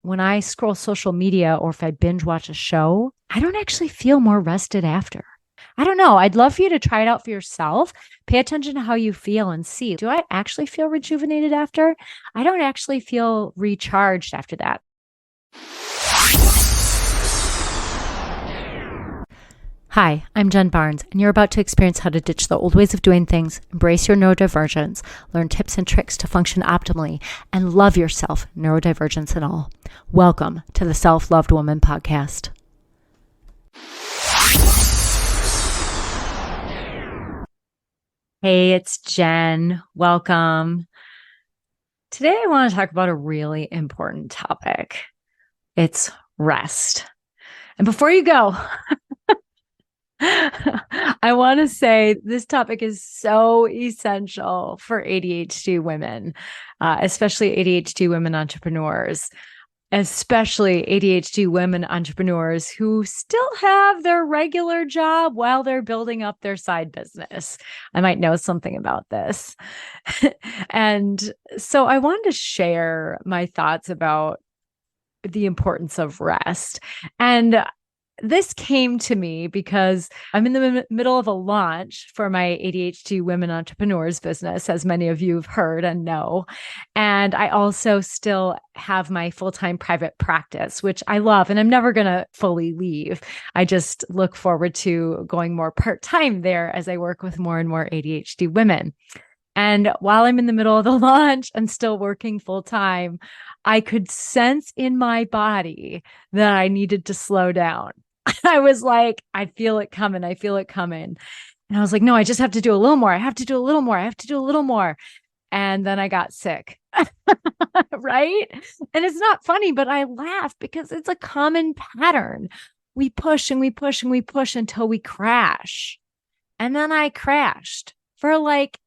when I scroll social media or if I binge watch a show, I don't actually feel more rested after. I don't know. I'd love for you to try it out for yourself. Pay attention to how you feel and see, do I actually feel rejuvenated after? I don't actually feel recharged after that. Hi, I'm Jen Barnes, and you're about to experience how to ditch the old ways of doing things, embrace your neurodivergence, learn tips and tricks to function optimally, and love yourself, neurodivergence and all. Welcome to the Self-Loved Woman podcast. Hey, it's Jen. Welcome. Today, I want to talk about a really important topic. It's rest. And before you go, I want to say this topic is so essential for ADHD women, especially ADHD women entrepreneurs, especially ADHD women entrepreneurs who still have their regular job while they're building up their side business. I might know something about this. And so I wanted to share my thoughts about the importance of rest. And this came to me because I'm in the middle of a launch for my ADHD Women Entrepreneurs business, as many of you have heard and know. And I also still have my full-time private practice, which I love, and I'm never going to fully leave. I just look forward to going more part-time there as I work with more and more ADHD women. And while I'm in the middle of the launch and still working full-time, I could sense in my body that I needed to slow down. I was like, I feel it coming. I feel it coming. And I was like, no, I just have to do a little more. I have to do a little more. I have to do a little more. And then I got sick. Right? And it's not funny, but I laugh because it's a common pattern. We push and we push and we push until we crash. And then I crashed for like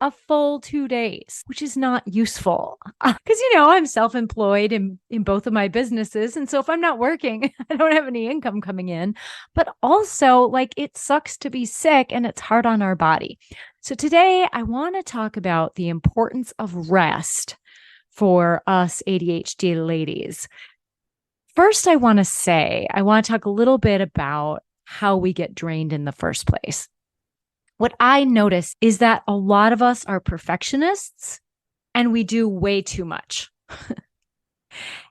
a full 2 days, which is not useful because, I'm self-employed in both of my businesses. And so if I'm not working, I don't have any income coming in, but also like it sucks to be sick and it's hard on our body. So today I want to talk about the importance of rest for us ADHD ladies. First, I want to talk a little bit about how we get drained in the first place. What I notice is that a lot of us are perfectionists and we do way too much.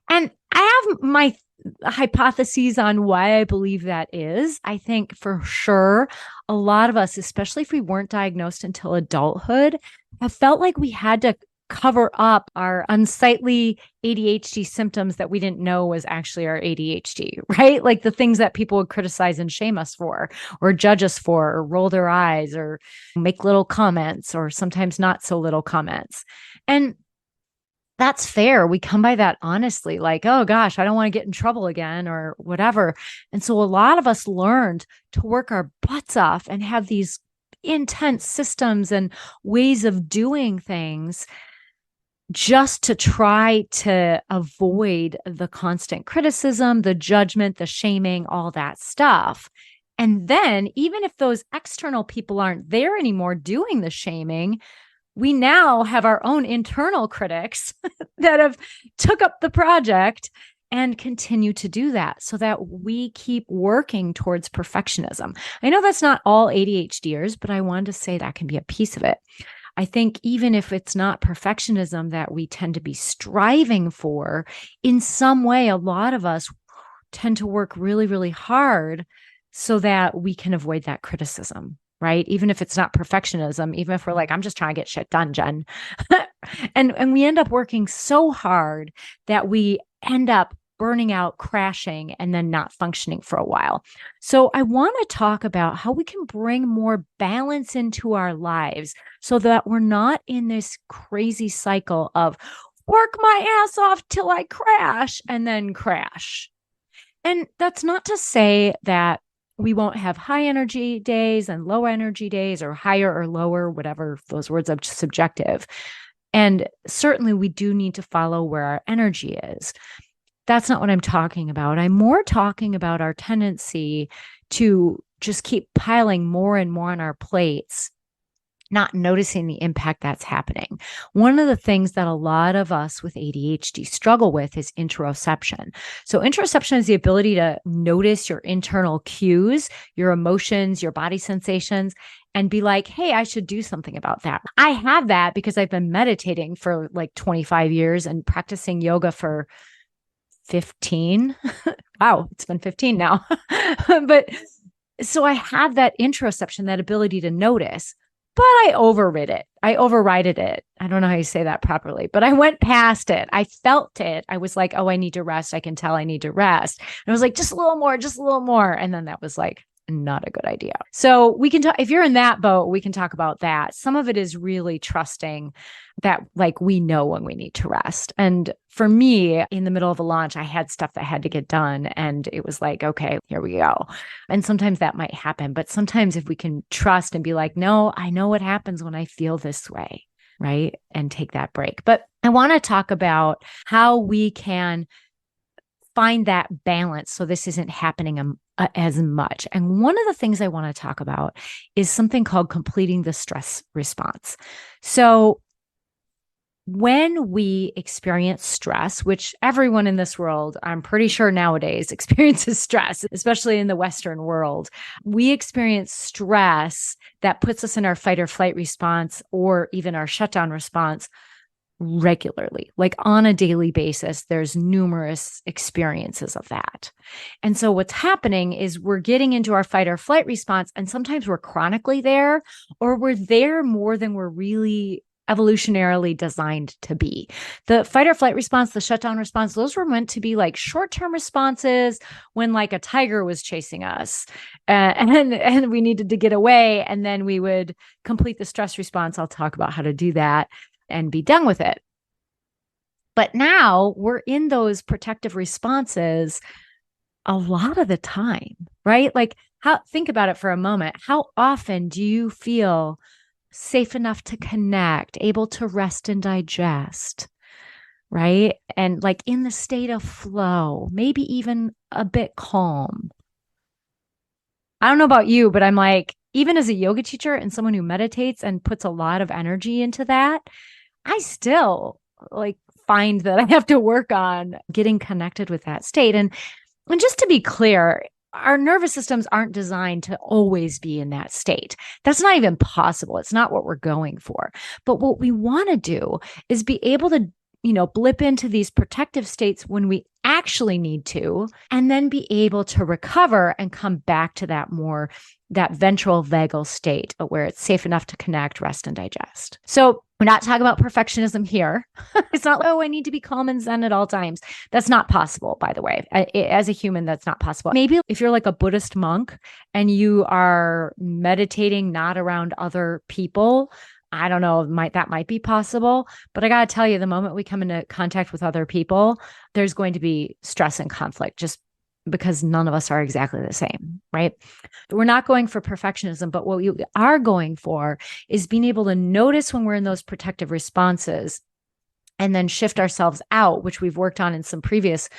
And I have my hypotheses on why I believe that is. I think for sure, a lot of us, especially if we weren't diagnosed until adulthood, have felt like we had to cover up our unsightly ADHD symptoms that we didn't know was actually our ADHD, right? Like the things that people would criticize and shame us for, or judge us for, or roll their eyes, or make little comments, or sometimes not so little comments. And that's fair. We come by that honestly, like, oh gosh, I don't want to get in trouble again or whatever. And so a lot of us learned to work our butts off and have these intense systems and ways of doing things just to try to avoid the constant criticism, the judgment, the shaming, all that stuff. And then even if those external people aren't there anymore doing the shaming, we now have our own internal critics that have took up the project and continue to do that so that we keep working towards perfectionism. I know that's not all ADHDers, but I wanted to say that can be a piece of it. I think even if it's not perfectionism that we tend to be striving for, in some way, a lot of us tend to work really, really hard so that we can avoid that criticism, right? Even if it's not perfectionism, even if we're like, I'm just trying to get shit done, Jen. and we end up working so hard that we end up burning out, crashing, and then not functioning for a while. So I want to talk about how we can bring more balance into our lives so that we're not in this crazy cycle of work my ass off till I crash and then crash. And that's not to say that we won't have high energy days and low energy days or higher or lower, whatever those words are subjective. And certainly we do need to follow where our energy is. That's not what I'm talking about. I'm more talking about our tendency to just keep piling more and more on our plates not noticing the impact that's happening. One of the things that a lot of us with ADHD struggle with is interoception. So interoception is the ability to notice your internal cues, your emotions, your body sensations, and be like, hey, I should do something about that. I have that because I've been meditating for like 25 years and practicing yoga for 15. Wow, it's been 15 now. But so I have that interoception, that ability to notice, but I overrid it. I overrided it. I don't know how you say that properly, but I went past it. I felt it. I was like, oh, I need to rest. I can tell I need to rest. And I was like, just a little more, just a little more. And then that was like, not a good idea. So we can talk, if you're in that boat, we can talk about that. Some of it is really trusting that like we know when we need to rest. And for me, in the middle of a launch, I had stuff that had to get done. And it was like, okay, here we go. And sometimes that might happen. But sometimes if we can trust and be like, no, I know what happens when I feel this way, right? And take that break. But I want to talk about how we can find that balance so this isn't happening as much. And one of the things I want to talk about is something called completing the stress response. So when we experience stress, which everyone in this world, I'm pretty sure nowadays experiences stress, especially in the Western world, we experience stress that puts us in our fight or flight response or even our shutdown response regularly, like on a daily basis. There's numerous experiences of that. And so what's happening is we're getting into our fight or flight response, and sometimes we're chronically there, or we're there more than we're really evolutionarily designed to be. The fight or flight response, the shutdown response, those were meant to be like short-term responses when like a tiger was chasing us and we needed to get away. And then we would complete the stress response. I'll talk about how to do that and be done with it. But now we're in those protective responses a lot of the time, right? Like think about it for a moment. How often do you feel safe enough to connect, able to rest and digest, right? And like in the state of flow, maybe even a bit calm. I don't know about you, but I'm like, even as a yoga teacher and someone who meditates and puts a lot of energy into that, I still like find that I have to work on getting connected with that state. And just to be clear, our nervous systems aren't designed to always be in that state. That's not even possible. It's not what we're going for. But what we want to do is be able to, blip into these protective states when we actually need to, and then be able to recover and come back to that ventral vagal state where it's safe enough to connect, rest, and digest. So we're not talking about perfectionism here. It's not, oh, I need to be calm and zen at all times. That's not possible, by the way. As a human, that's not possible. Maybe if you're like a Buddhist monk and you are meditating not around other people, I don't know, that might be possible. But I got to tell you, the moment we come into contact with other people, there's going to be stress and conflict just because none of us are exactly the same, right? We're not going for perfectionism, but what we are going for is being able to notice when we're in those protective responses and then shift ourselves out, which we've worked on in some previous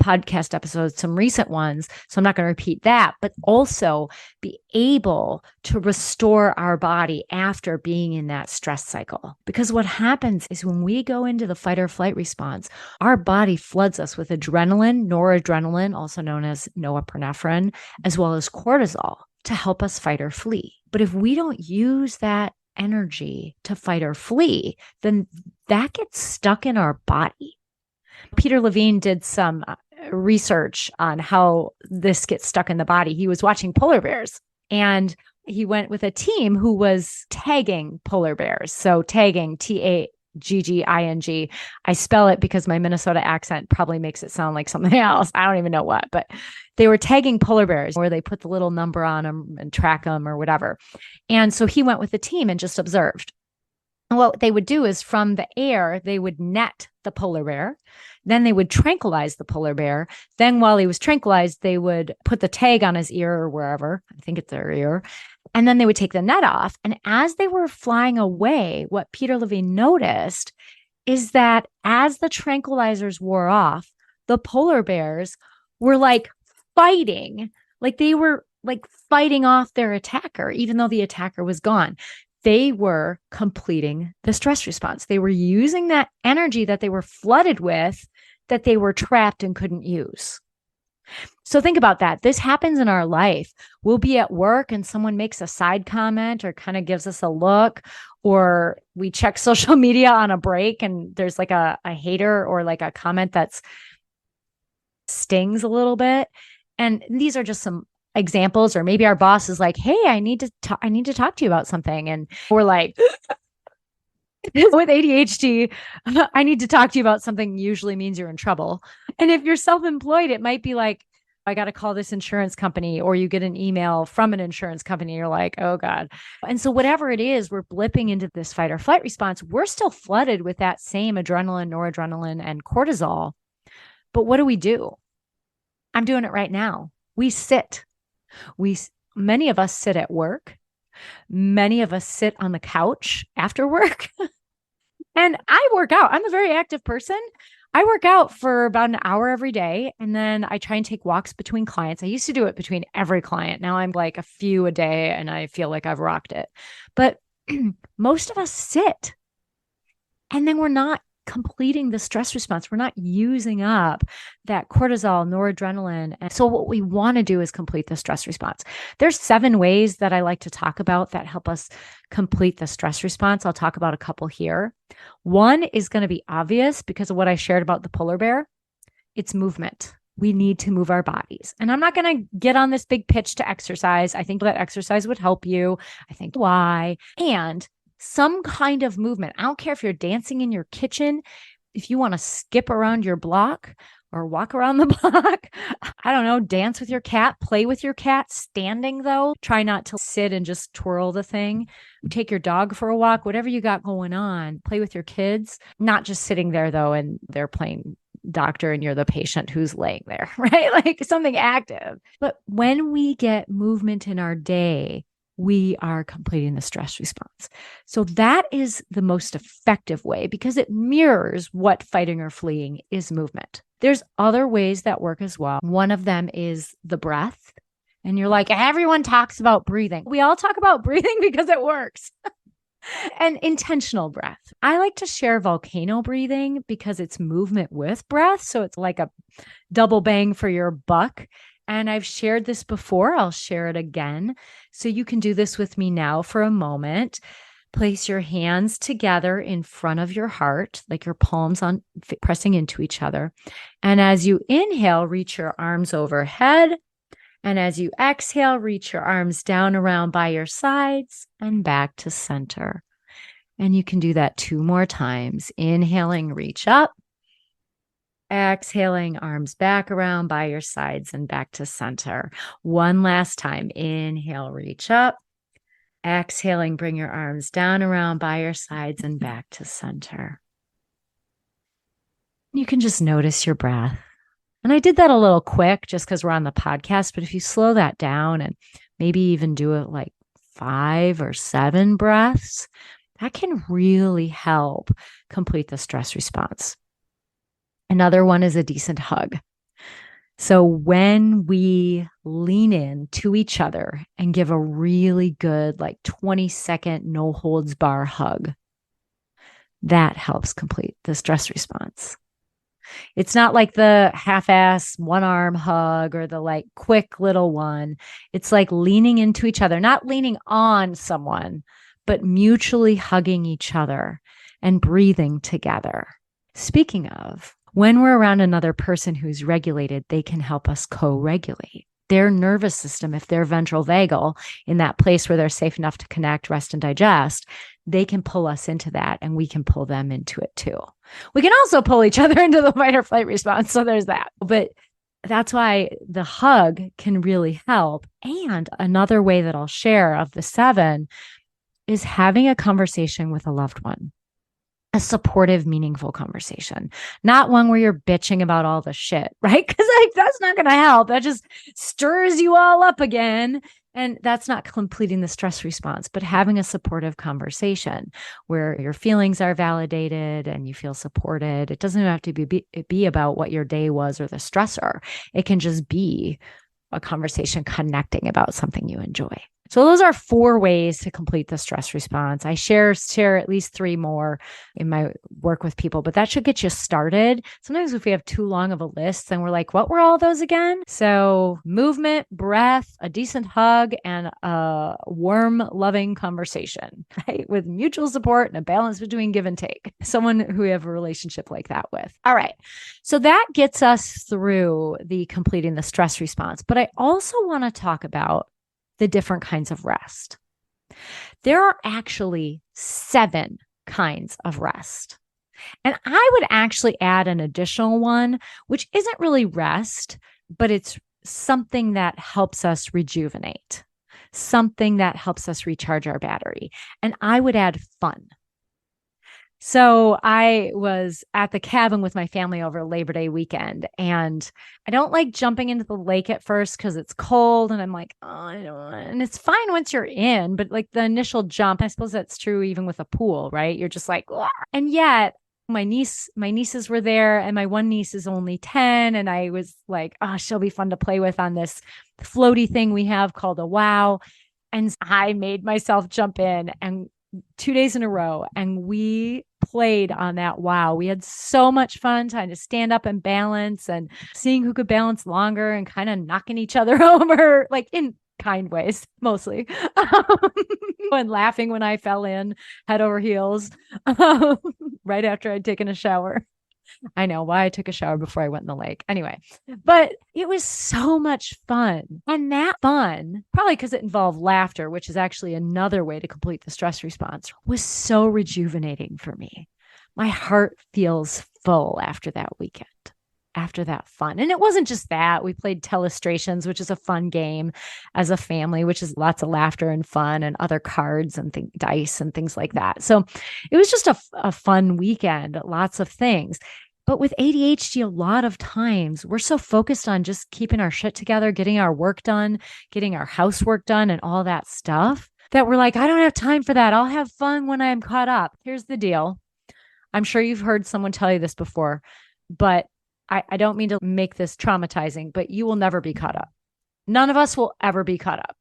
podcast episodes, some recent ones. So I'm not going to repeat that, but also be able to restore our body after being in that stress cycle. Because what happens is when we go into the fight or flight response, our body floods us with adrenaline, noradrenaline, also known as norepinephrine, as well as cortisol to help us fight or flee. But if we don't use that energy to fight or flee, then that gets stuck in our body. Peter Levine did some research on how this gets stuck in the body. He was watching polar bears and he went with a team who was tagging polar bears. So tagging, Tagging. I spell it because my Minnesota accent probably makes it sound like something else. I don't even know what, but they were tagging polar bears where they put the little number on them and track them or whatever. And so he went with the team and just observed. And what they would do is from the air, they would net the polar bear. Then they would tranquilize the polar bear. Then while he was tranquilized, they would put the tag on his ear or wherever. I think it's their ear. And then they would take the net off. And as they were flying away, what Peter Levine noticed is that as the tranquilizers wore off, the polar bears were like fighting, like they were like fighting off their attacker, even though the attacker was gone. they were completing the stress response. They were using that energy that they were flooded with, that they were trapped and couldn't use. So think about that. This happens in our life. We'll be at work and someone makes a side comment or kind of gives us a look, or we check social media on a break and there's like a hater or like a comment that's stings a little bit. And these are just some examples. Or maybe our boss is like, hey, I need to talk to you about something. And we're like, with ADHD, I need to talk to you about something usually means you're in trouble. And if you're self-employed, it might be like, I got to call this insurance company, or you get an email from an insurance company. You're like, oh God. And so whatever it is, we're blipping into this fight or flight response. We're still flooded with that same adrenaline, noradrenaline, and cortisol. But what do? I'm doing it right now. We sit. Many of us sit at work. Many of us sit on the couch after work. And I work out. I'm a very active person. I work out for about an hour every day. And then I try and take walks between clients. I used to do it between every client. Now I'm like a few a day and I feel like I've rocked it. But most of us sit. And then we're not completing the stress response. We're not using up that cortisol, noradrenaline. And so what we want to do is complete the stress response. There's 7 ways that I like to talk about that help us complete the stress response. I'll talk about a couple here. One is going to be obvious because of what I shared about the polar bear. It's movement. We need to move our bodies. And I'm not going to get on this big pitch to exercise. I think that exercise would help you. I think why. And some kind of movement. I don't care if you're dancing in your kitchen, if you want to skip around your block or walk around the block. I don't know, dance with your cat, play with your cat, standing though. Try not to sit and just twirl the thing. Take your dog for a walk, whatever you got going on. Play with your kids, not just sitting there though, and they're playing doctor and you're the patient who's laying there, right? Like something active. But when we get movement in our day, we are completing the stress response. So that is the most effective way because it mirrors what fighting or fleeing is movement. There's other ways that work as well. One of them is the breath. And you're like, everyone talks about breathing. We all talk about breathing because it works. And intentional breath. I like to share volcano breathing because it's movement with breath. So it's like a double bang for your buck. And I've shared this before. I'll share it again. So you can do this with me now for a moment. Place your hands together in front of your heart, like your palms on pressing into each other. And as you inhale, reach your arms overhead. And as you exhale, reach your arms down around by your sides and back to center. And you can do that 2 more times. Inhaling, reach up. Exhaling, arms back around by your sides and back to center. One last time. Inhale, reach up. Exhaling, bring your arms down around by your sides and back to center. You can just notice your breath. And I did that a little quick just because we're on the podcast, but if you slow that down and maybe even do it like 5 or 7 breaths, that can really help complete the stress response. Another one is a decent hug. So when we lean in to each other and give a really good, like 20-second, no holds bar hug, that helps complete the stress response. It's not like the half-ass one arm hug or the like quick little one. It's like leaning into each other, not leaning on someone, but mutually hugging each other and breathing together. Speaking of, when we're around another person who's regulated, they can help us co-regulate. Their nervous system, if they're ventral vagal, in that place where they're safe enough to connect, rest, and digest, they can pull us into that and we can pull them into it too. We can also pull each other into the fight or flight response. So there's that. But that's why the hug can really help. And another way that I'll share of the 7 is having a conversation with a loved one. A supportive, meaningful conversation, not one where you're bitching about all the shit, right? Because like that's not going to help. That just stirs you all up again. And that's not completing the stress response, but having a supportive conversation where your feelings are validated and you feel supported. It doesn't have to be about what your day was or the stressor. It can just be a conversation connecting about something you enjoy. So those are 4 ways to complete the stress response. I share at least 3 more in my work with people, but that should get you started. Sometimes if we have too long of a list, then we're like, what were all those again? So movement, breath, a decent hug, and a warm, loving conversation, right? With mutual support and a balance between give and take. Someone who we have a relationship like that with. All right. So that gets us through the completing the stress response. But I also want to talk about the different kinds of rest. There are actually 7 kinds of rest. And I would actually add an additional one, which isn't really rest, but it's something that helps us rejuvenate, something that helps us recharge our battery. And I would add fun. So I was at the cabin with my family over Labor Day weekend, and I don't like jumping into the lake at first because it's cold and I'm like, oh, I don't want it. And it's fine once you're in, but like the initial jump, I suppose that's true even with a pool, right? You're just like, "Wah." And yet my nieces were there, and my one niece is only 10. And I was like, oh, she'll be fun to play with on this floaty thing we have called a wow. And I made myself jump in, and 2 days in a row, and we played on that wow. We had so much fun trying to stand up and balance and seeing who could balance longer and kind of knocking each other over, like in kind ways, mostly. And laughing when I fell in head over heels right after I'd taken a shower. I know why I took a shower before I went in the lake. Anyway, but it was so much fun. And that fun, probably because it involved laughter, which is actually another way to complete the stress response, was so rejuvenating for me. My heart feels full after that weekend, after that fun. And it wasn't just that. We played Telestrations, which is a fun game as a family, which is lots of laughter and fun and other cards and dice and things like that. So it was just a fun weekend, lots of things. But with ADHD, a lot of times we're so focused on just keeping our shit together, getting our work done, getting our housework done and all that stuff that we're like, I don't have time for that. I'll have fun when I'm caught up. Here's the deal. I'm sure you've heard someone tell you this before, but I don't mean to make this traumatizing, but you will never be caught up. None of us will ever be caught up.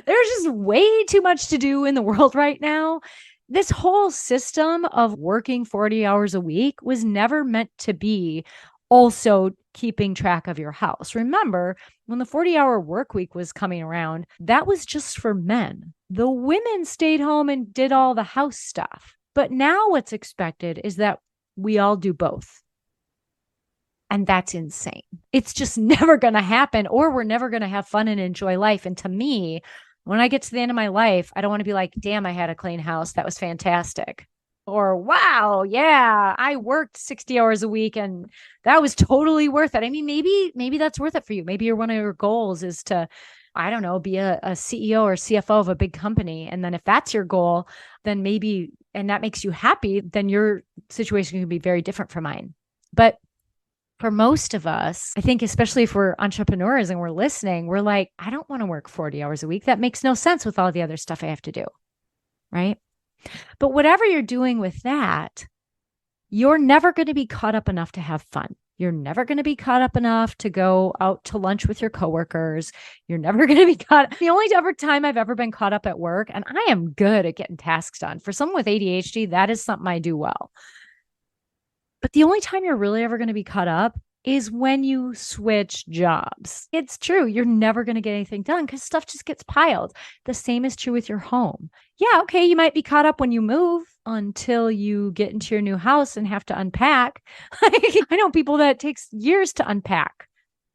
There's just way too much to do in the world right now. This whole system of working 40 hours a week was never meant to be also keeping track of your house. Remember, when the 40-hour work week was coming around, that was just for men. The women stayed home and did all the house stuff. But now what's expected is that we all do both. And that's insane. It's just never going to happen, or we're never going to have fun and enjoy life. And to me, when I get to the end of my life, I don't want to be like, damn, I had a clean house. That was fantastic. Or, wow, yeah, I worked 60 hours a week and that was totally worth it. I mean, maybe that's worth it for you. Maybe one of your goals is to, I don't know, be a CEO or CFO of a big company. And then if that's your goal, then maybe, and that makes you happy, then your situation can be very different from mine. But for most of us, I think, especially if we're entrepreneurs and we're listening, we're like, I don't want to work 40 hours a week. That makes no sense with all the other stuff I have to do. Right. But whatever you're doing with that, you're never going to be caught up enough to have fun. You're never going to be caught up enough to go out to lunch with your coworkers. You're never going to be caught. The only ever time I've ever been caught up at work, and I am good at getting tasks done. For someone with ADHD, that is something I do well. But the only time you're really ever going to be caught up is when you switch jobs. It's true. You're never going to get anything done because stuff just gets piled. The same is true with your home. Yeah, okay, you might be caught up when you move until you get into your new house and have to unpack. I know people that it takes years to unpack,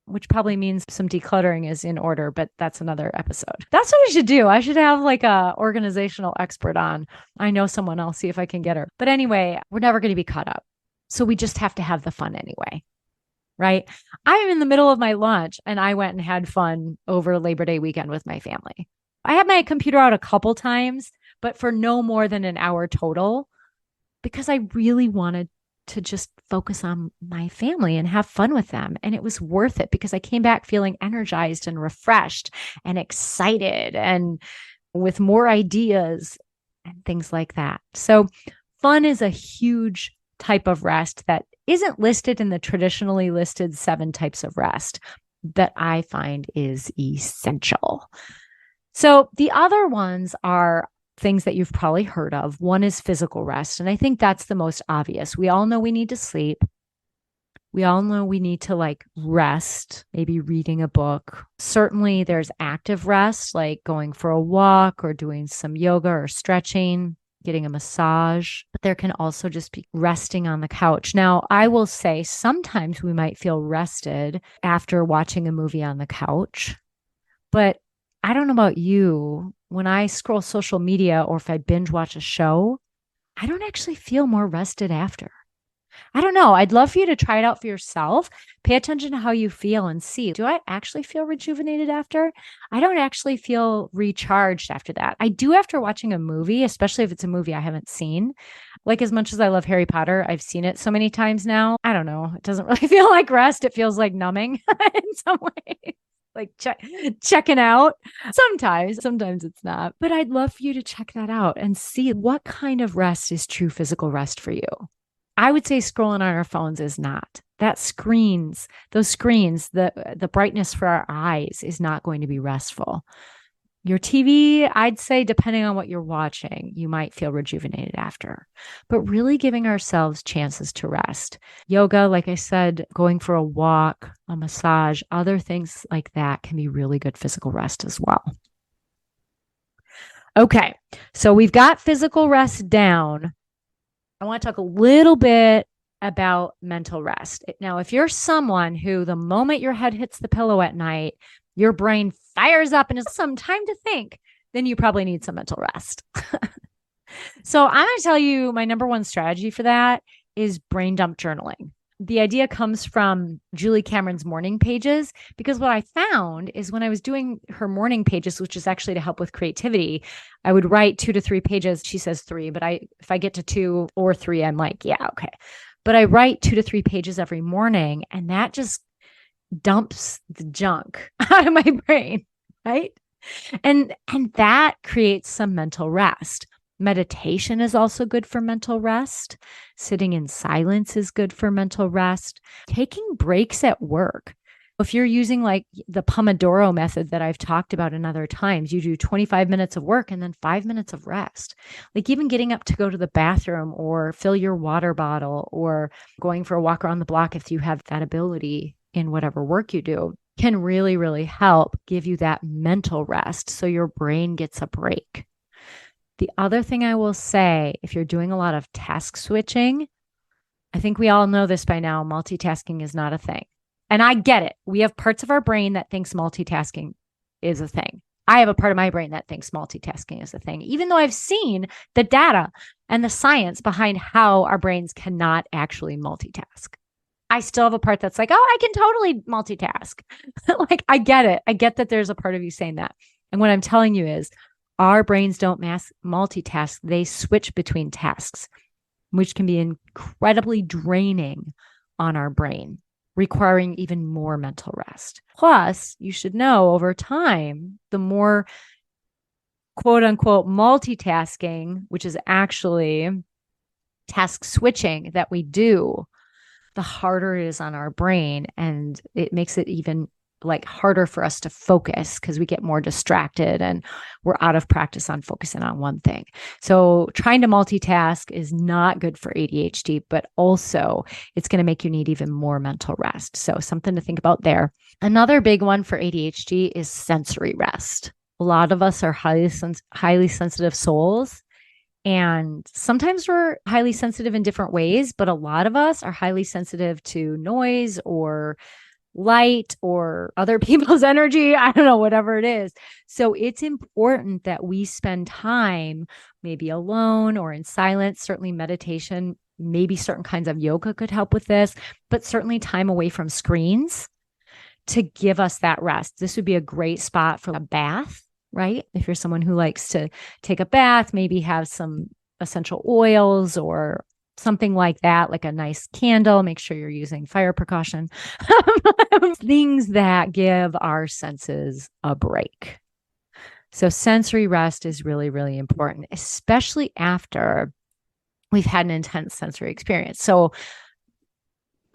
which probably means some decluttering is in order, but that's another episode. That's what I should do. I should have like a organizational expert on. I know someone. I'll see if I can get her. But anyway, we're never going to be caught up. So we just have to have the fun anyway, right? I'm in the middle of my lunch and I went and had fun over Labor Day weekend with my family. I had my computer out a couple times, but for no more than an hour total, because I really wanted to just focus on my family and have fun with them. And it was worth it because I came back feeling energized and refreshed and excited and with more ideas and things like that. So fun is a huge type of rest that isn't listed in the traditionally listed 7 types of rest that I find is essential. So the other ones are things that you've probably heard of. One is physical rest. And I think that's the most obvious. We all know we need to sleep. We all know we need to like rest, maybe reading a book. Certainly, there's active rest, like going for a walk or doing some yoga or stretching, getting a massage. But there can also just be resting on the couch. Now, I will say sometimes we might feel rested after watching a movie on the couch. But I don't know about you. When I scroll social media or if I binge watch a show, I don't actually feel more rested after. I don't know. I'd love for you to try it out for yourself. Pay attention to how you feel and see, do I actually feel rejuvenated after? I don't actually feel recharged after that. I do after watching a movie, especially if it's a movie I haven't seen. Like as much as I love Harry Potter, I've seen it so many times now. I don't know. It doesn't really feel like rest. It feels like numbing in some ways. Like checking out. Sometimes it's not. But I'd love for you to check that out and see what kind of rest is true physical rest for you. I would say scrolling on our phones is not. Those screens, the brightness for our eyes is not going to be restful. Your TV, I'd say, depending on what you're watching, you might feel rejuvenated after, but really giving ourselves chances to rest. Yoga, like I said, going for a walk, a massage, other things like that can be really good physical rest as well. Okay, so we've got physical rest down. I want to talk a little bit about mental rest. Now, if you're someone who the moment your head hits the pillow at night, your brain fires up and has some time to think, then you probably need some mental rest. So I'm going to tell you my number one strategy for that is brain dump journaling. The idea comes from Julie Cameron's morning pages, because what I found is when I was doing her morning pages, which is actually to help with creativity, I would write 2 to 3 pages. She says 3, but if I get to 2 or 3, I'm like, yeah, okay. But I write 2 to 3 pages every morning, and that just dumps the junk out of my brain, right? And that creates some mental rest. Meditation is also good for mental rest. Sitting in silence is good for mental rest. Taking breaks at work. If you're using like the Pomodoro method that I've talked about in other times, you do 25 minutes of work and then 5 minutes of rest. Like even getting up to go to the bathroom or fill your water bottle or going for a walk around the block if you have that ability in whatever work you do can really, really help give you that mental rest so your brain gets a break. The other thing I will say, if you're doing a lot of task switching, I think we all know this by now, multitasking is not a thing. And I get it. We have parts of our brain that thinks multitasking is a thing. I have a part of my brain that thinks multitasking is a thing, even though I've seen the data and the science behind how our brains cannot actually multitask. I still have a part that's like, oh, I can totally multitask. Like, I get it. I get that there's a part of you saying that. And what I'm telling you is our brains don't multitask. They switch between tasks, which can be incredibly draining on our brain, requiring even more mental rest. Plus, you should know over time, the more quote unquote multitasking, which is actually task switching that we do, the harder it is on our brain. And it makes it even like harder for us to focus because we get more distracted and we're out of practice on focusing on one thing. So trying to multitask is not good for ADHD, but also it's going to make you need even more mental rest. So something to think about there. Another big one for ADHD is sensory rest. A lot of us are highly sensitive souls. And sometimes we're highly sensitive in different ways, but a lot of us are highly sensitive to noise or light or other people's energy. I don't know, whatever it is. So it's important that we spend time maybe alone or in silence. Certainly meditation, maybe certain kinds of yoga could help with this, but certainly time away from screens to give us that rest. This would be a great spot for a bath, right? If you're someone who likes to take a bath, maybe have some essential oils or something like that, like a nice candle. Make sure you're using fire precaution. Things that give our senses a break. So sensory rest is really, really important, especially after we've had an intense sensory experience. So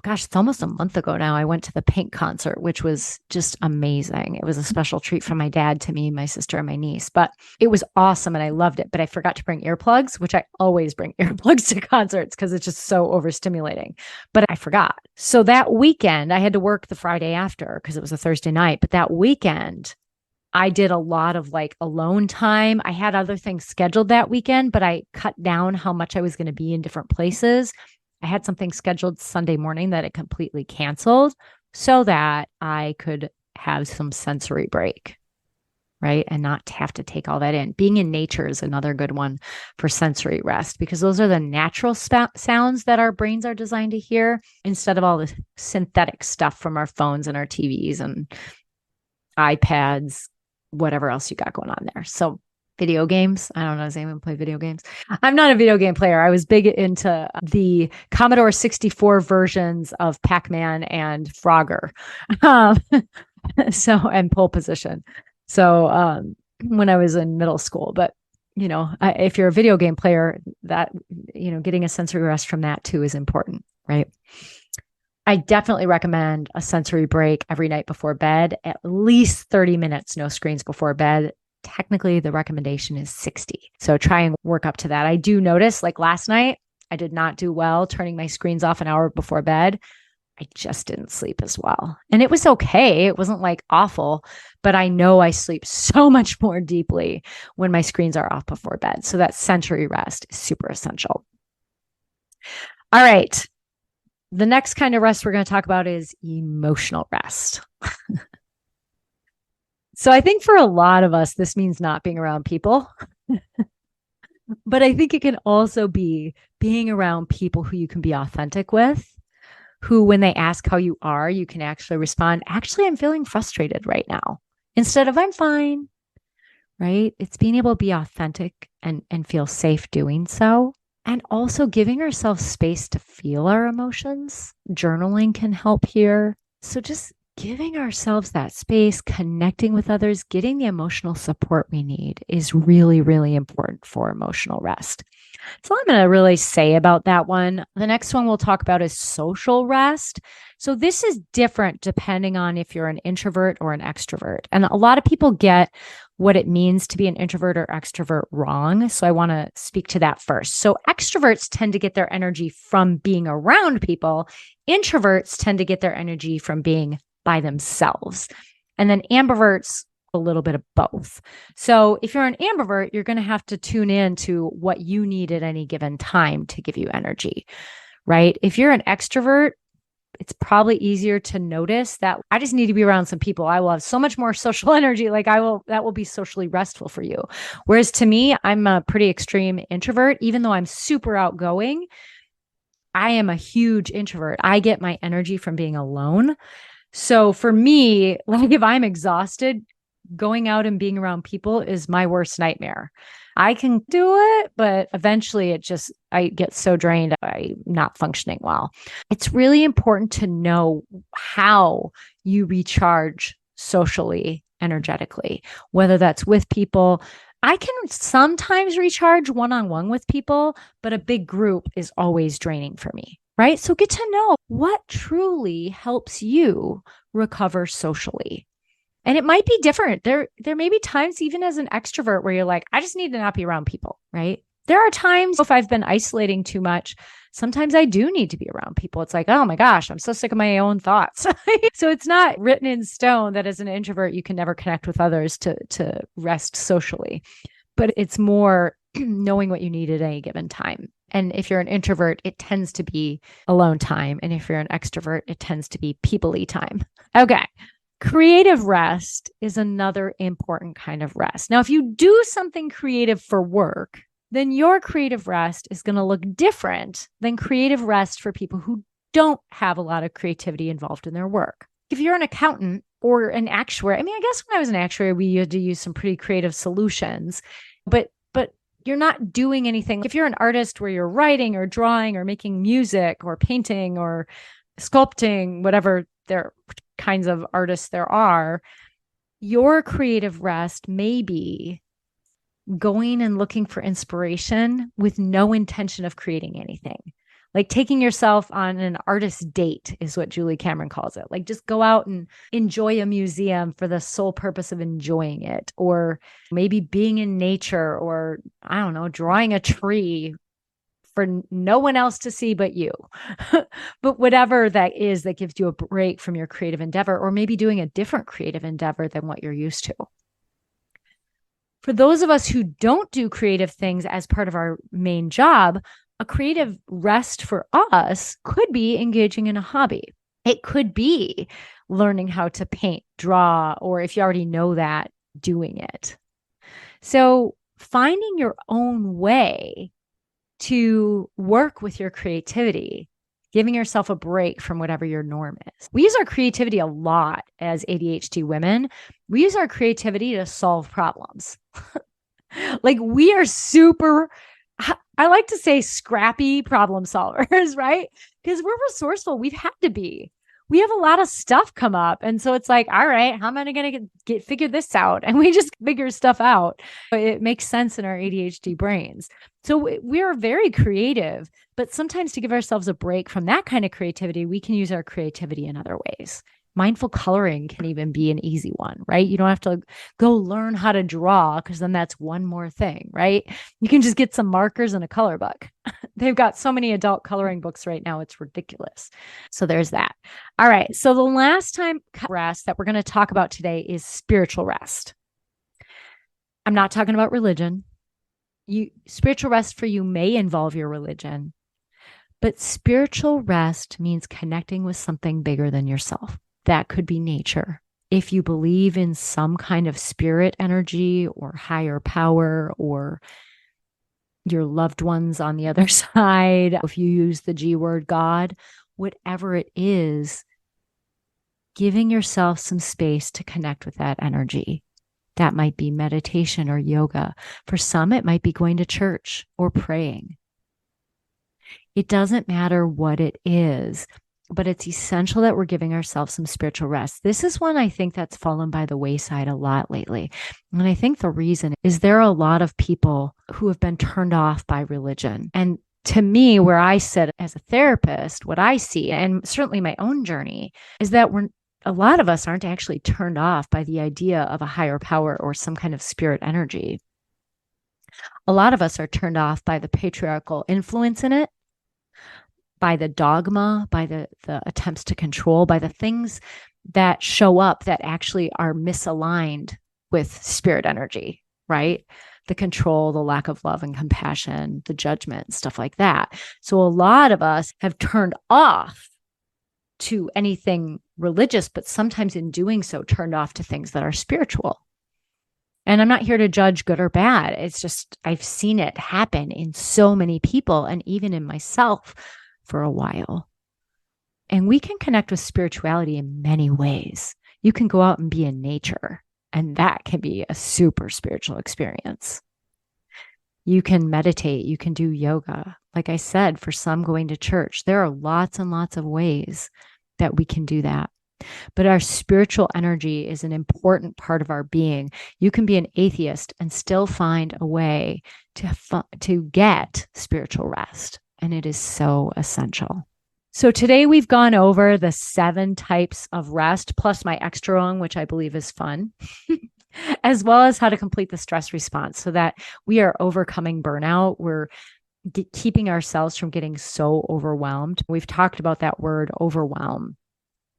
gosh, it's almost a month ago now. I went to the Pink concert, which was just amazing. It was a special treat from my dad to me, my sister, and my niece, but it was awesome and I loved it. But I forgot to bring earplugs, which I always bring earplugs to concerts because it's just so overstimulating. But I forgot. So that weekend, I had to work the Friday after because it was a Thursday night. But that weekend, I did a lot of like alone time. I had other things scheduled that weekend, but I cut down how much I was going to be in different places. I had something scheduled Sunday morning that it completely canceled so that I could have some sensory break, right? And not have to take all that in. Being in nature is another good one for sensory rest because those are the natural sounds that our brains are designed to hear instead of all the synthetic stuff from our phones and our TVs and iPads, whatever else you got going on there. So video games. I don't know. Does anyone play video games? I'm not a video game player. I was big into the Commodore 64 versions of Pac-Man and Frogger. And Pole Position. So when I was in middle school, but if you're a video game player, that, getting a sensory rest from that too is important, right? I definitely recommend a sensory break every night before bed, at least 30 minutes, no screens before bed. Technically, the recommendation is 60. So try and work up to that. I do notice, like last night, I did not do well turning my screens off an hour before bed. I just didn't sleep as well. And it was okay. It wasn't like awful, but I know I sleep so much more deeply when my screens are off before bed. So that sensory rest is super essential. All right. The next kind of rest we're going to talk about is emotional rest. So I think for a lot of us, this means not being around people. But I think it can also be being around people who you can be authentic with, who, when they ask how you are, you can actually respond, actually, I'm feeling frustrated right now, instead of I'm fine, right? It's being able to be authentic and feel safe doing so. And also giving ourselves space to feel our emotions. Journaling can help here. So just giving ourselves that space, connecting with others, getting the emotional support we need is really, really important for emotional rest. So I'm going to really say about that one. The next one we'll talk about is social rest. So this is different depending on if you're an introvert or an extrovert. And a lot of people get what it means to be an introvert or extrovert wrong. So I want to speak to that first. So extroverts tend to get their energy from being around people. Introverts tend to get their energy from being by themselves. And then ambiverts, a little bit of both. So if you're an ambivert, you're going to have to tune in to what you need at any given time to give you energy, right? If you're an extrovert, it's probably easier to notice that I just need to be around some people. I will have so much more social energy. That will be socially restful for you. Whereas to me, I'm a pretty extreme introvert. Even though I'm super outgoing, I am a huge introvert. I get my energy from being alone. So for me, like if I'm exhausted, going out and being around people is my worst nightmare. I can do it, but eventually I get so drained, I'm not functioning well. It's really important to know how you recharge socially, energetically, whether that's with people. I can sometimes recharge one-on-one with people, but a big group is always draining for me, right? So get to know what truly helps you recover socially. And it might be different. There may be times, even as an extrovert, where you're like, I just need to not be around people, right? There are times if I've been isolating too much, sometimes I do need to be around people. It's like, oh my gosh, I'm so sick of my own thoughts. So it's not written in stone that as an introvert, you can never connect with others to rest socially. But it's more knowing what you need at any given time. And if you're an introvert, it tends to be alone time. And if you're an extrovert, it tends to be people-y time. Okay. Creative rest is another important kind of rest. Now, if you do something creative for work, then your creative rest is going to look different than creative rest for people who don't have a lot of creativity involved in their work. If you're an accountant or an actuary, I guess when I was an actuary, we had to use some pretty creative solutions, but you're not doing anything. If you're an artist where you're writing or drawing or making music or painting or sculpting, whatever their kinds of artists there are, your creative rest may be going and looking for inspiration with no intention of creating anything. Like taking yourself on an artist date is what Julie Cameron calls it. Like just go out and enjoy a museum for the sole purpose of enjoying it, or maybe being in nature, or I don't know, drawing a tree for no one else to see but you. But whatever that is that gives you a break from your creative endeavor, or maybe doing a different creative endeavor than what you're used to. For those of us who don't do creative things as part of our main job, a creative rest for us could be engaging in a hobby. It could be learning how to paint, draw, or if you already know that, doing it. So finding your own way to work with your creativity, giving yourself a break from whatever your norm is. We use our creativity a lot as ADHD women. We use our creativity to solve problems. Like we are super, I like to say scrappy problem solvers, right? Because we're resourceful. We've had to be. We have a lot of stuff come up. And so it's like, all right, how am I going to get figure this out? And we just figure stuff out. It makes sense in our ADHD brains. So we are very creative, but sometimes to give ourselves a break from that kind of creativity, we can use our creativity in other ways. Mindful coloring can even be an easy one, right? You don't have to go learn how to draw because then that's one more thing, right? You can just get some markers and a color book. They've got so many adult coloring books right now. It's ridiculous. So there's that. All right. So the last time rest that we're going to talk about today is spiritual rest. I'm not talking about religion. Spiritual rest for you may involve your religion, but spiritual rest means connecting with something bigger than yourself. That could be nature. If you believe in some kind of spirit energy or higher power or your loved ones on the other side, if you use the G word, God, whatever it is, giving yourself some space to connect with that energy. That might be meditation or yoga. For some, it might be going to church or praying. It doesn't matter what it is, but it's essential that we're giving ourselves some spiritual rest. This is one I think that's fallen by the wayside a lot lately. And I think the reason is there are a lot of people who have been turned off by religion. And to me, where I sit as a therapist, what I see, and certainly my own journey, is that a lot of us aren't actually turned off by the idea of a higher power or some kind of spirit energy. A lot of us are turned off by the patriarchal influence in it, by the dogma, by the attempts to control, by the things that show up that actually are misaligned with spirit energy, right? The control, the lack of love and compassion, the judgment, stuff like that. So a lot of us have turned off to anything religious, but sometimes in doing so, turned off to things that are spiritual. And I'm not here to judge good or bad. It's just, I've seen it happen in so many people and even in myself for a while. And we can connect with spirituality in many ways. You can go out and be in nature, and that can be a super spiritual experience. You can meditate, you can do yoga. Like I said, for some, going to church. There are lots and lots of ways that we can do that. But our spiritual energy is an important part of our being. You can be an atheist and still find a way to get spiritual rest. And it is so essential. So today we've gone over the 7 types of rest, plus my extra one, which I believe is fun, as well as how to complete the stress response so that we are overcoming burnout. We're keeping ourselves from getting so overwhelmed. We've talked about that word overwhelm.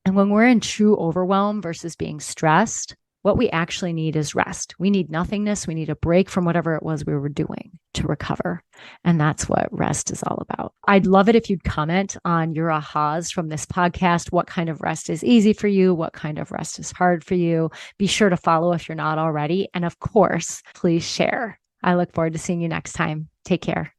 And when we're in true overwhelm versus being stressed, what we actually need is rest. We need nothingness. We need a break from whatever it was we were doing to recover. And that's what rest is all about. I'd love it if you'd comment on your ahas from this podcast. What kind of rest is easy for you? What kind of rest is hard for you? Be sure to follow if you're not already. And of course, please share. I look forward to seeing you next time. Take care.